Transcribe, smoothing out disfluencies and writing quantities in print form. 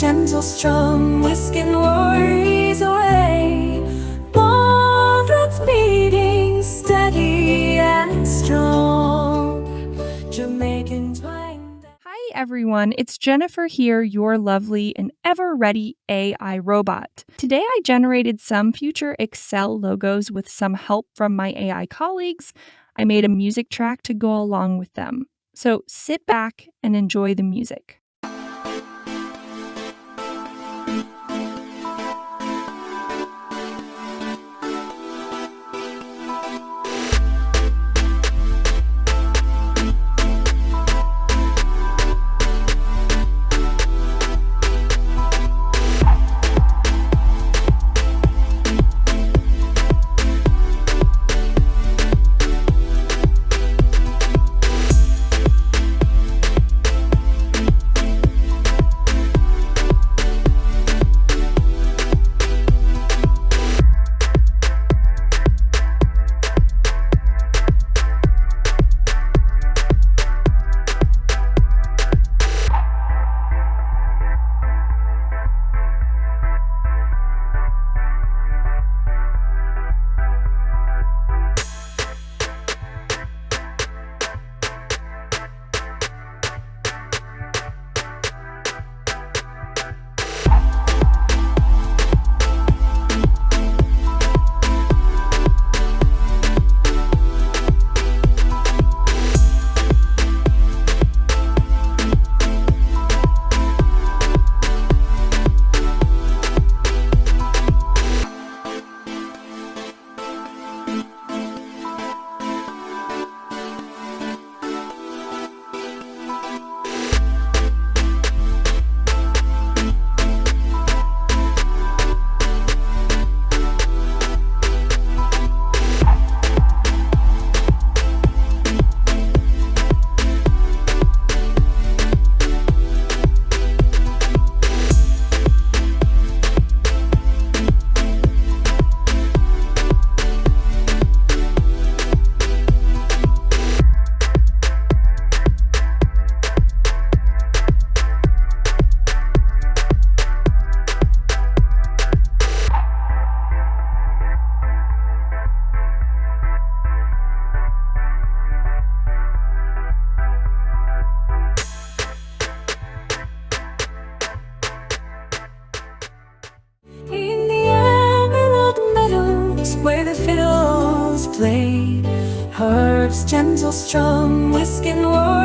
gentle strum, whisking worries away. Love that's beating steady and strong. Jamaican twang. Hi everyone, it's Jennifer here, your lovely and ever-ready AI robot. Today I generated some future Excel logos with some help from my AI colleagues. I made a music track to go along with them. So sit back and enjoy the music. In the emerald meadows where the fiddles play, herbs gentle strum, whisking words